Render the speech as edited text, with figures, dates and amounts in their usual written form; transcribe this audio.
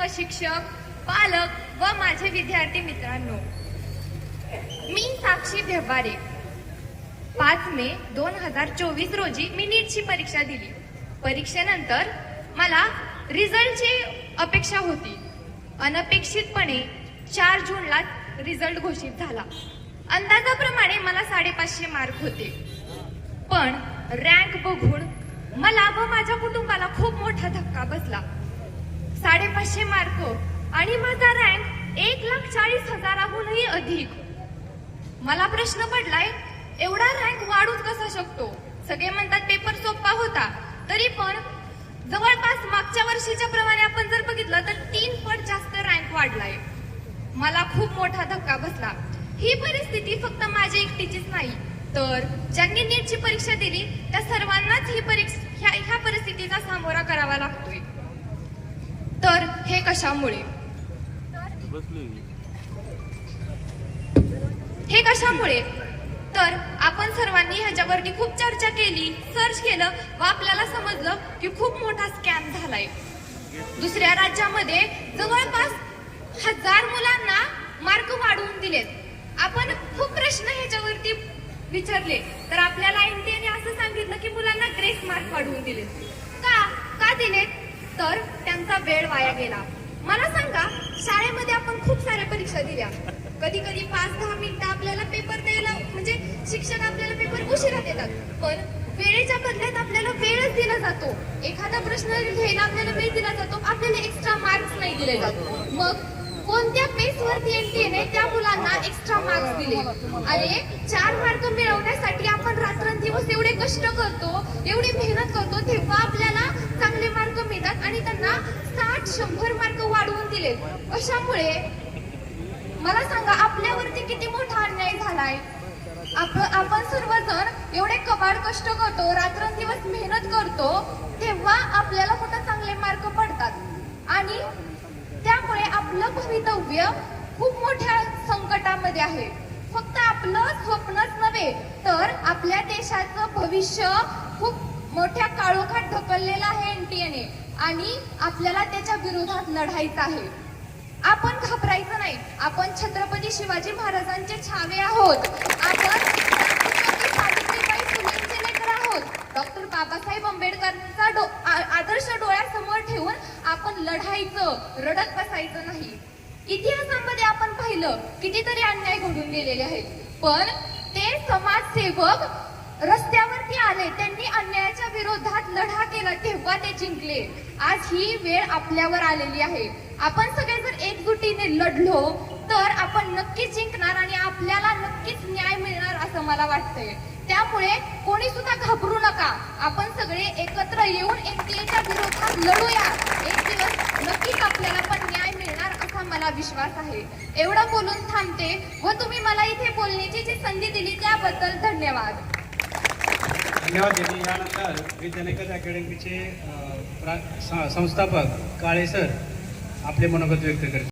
सर्व शिक्षक, पालक व माझे विद्यार्थी मित्रांनो, मी साक्षी व्यवहारे 5 मे 2024 रोजी मी नीटची परीक्षा दिली. परीक्षेनंतर मला रिझल्टची अपेक्षा होती. अनपेक्षितपणे 4 जूनला रिझल्ट घोषित झाला. अंदाजाप्रमाणे मला 550 मार्क होते. पण रँक बघून मला व माझ्या कुटुंबाला खूप मोठा धक्का बसला. 550 मार्क आणि माझा रँक 1,40,000हूनही अधिक. मला प्रश्न पडलाय, एवढा रँक वाढूच कसा शकतो? सगळे म्हणतात पेपर सोपा होता, तरी पण जवळपास मागच्या वर्षीच्या प्रमाणे आपण जर बघितलं तर 3 पट जास्त रँक वाढलाय. मला खूप मोठा धक्का बसला. ही परिस्थिती फक्त माझ्या एकटीचीच नाही, तर ज्यांनी नीटची परीक्षा दिली त्या सर्वांनाच ह्या परिस्थितीचा सामोरा करावा लागतोय. तर हे कशामुळे? तर आपण सर्वांनी ह्याच्यावरती खूप चर्चा केली, सर्च केलं व आपल्याला समजलं की खूप मोठा स्कॅम झालाय. दुसऱ्या राज्यामध्ये जवळपास 1000 मुलांना मार्क वाढवून दिलेत. आपण खूप प्रश्न ह्याच्यावरती विचारले तर आपल्याला एनटीएने असं सांगितलं की मुलांना ग्रेस मार्क वाढवून दिलेत. का दिलेत? तर त्यांचा वेळ वाया गेला. मला सांगा, शाळेमध्ये आपण खूप साऱ्या परीक्षा दिल्या, कधी कधी 5-10 मिनिटं आपल्याला पेपर द्यायला म्हणजे शिक्षक आपल्याला पेपर उशिरा देतात, पण वेळेच्या बदल्यात आपल्याला वेळच दिला जातो. एखादा प्रश्न घ्यायला आपल्याला वेळ दिला जातो, आपल्याला एक्स्ट्रा मार्क्स नाही दिले जात. मग कोणत्या बेसवरती एनटीएने त्या मुलांना एक्स्ट्रा मार्क्स दिले? अरे 4 मार्क मिळवण्यासाठी आपण रात्रंदिवस एवढे कष्ट करतो, एवढी मेहनत करतो, तेव्हा आपल्याला चांगले मार्क मिळतात आणि त्यांना 60-100 मार्क वाढवून दिले. कशामुळे? मला सांगा, आपल्यावरती किती मोठा अन्याय झालाय. आपण सर्वजण एवढे कबाड कष्ट करतो, रात्रंदिवस मेहनत करतो, तेव्हा आपल्याला कुठं चांगले मार्क पडतात आणि त्यामुळे आपलं भवितव्य खूप मोठ्या संकटामध्ये आहे. फक्त आपलं स्वप्नच नव्हे तर आपल्या देशाचं भविष्य खूप मोठ्या काळोखात ढकललेलं आहे एनटीएने आणि आपल्याला त्याच्या विरोधात लढायचं आहे. आपण घाबरायचं नाही. आपण छत्रपती शिवाजी महाराजांचे छावे आहोत. आपण सावित्रीबाई फुलेंचे लेकर आहोत. डॉक्टर बाबासाहेब आंबेडकरांचा आदर्श डोळ्यासमोर ठेवून आपण लढायचं, रडत बसायचं नाही. इतिहासामध्ये आपण पाहिलं कितीतरी अन्याय घडून गेलेले आहेत, पण ते समाजसेवक रस्त्यावरती आले, त्यांनी अन्यायाच्या विरोधात लढा केला, तेव्हा ते जिंकले. आज ही वेळ आपल्यावर आलेली आहे. आपण सगळे जर एकजुटीने लढलो तर आपण नक्कीच जिंकणार आणि आपल्याला नक्कीच न्याय मिळणार असं मला वाटतंय. त्यामुळे कोणी सुद्धा घाबरू नका. आपण सगळे एकत्र येऊन एनटीएच्या विरोधात लढूया. एक दिवस नक्कीच आपल्याला पण न्याय मिळणार असा मला विश्वास आहे. एवढं बोलून थांबते व तुम्ही मला इथे बोलण्याची जी संधी दिली त्याबद्दल धन्यवाद. धन्यवाद. यानंतर विद्यानिकेतन अकॅडमीचे संस्थापक काळे सर आपले मनोगत व्यक्त करतील.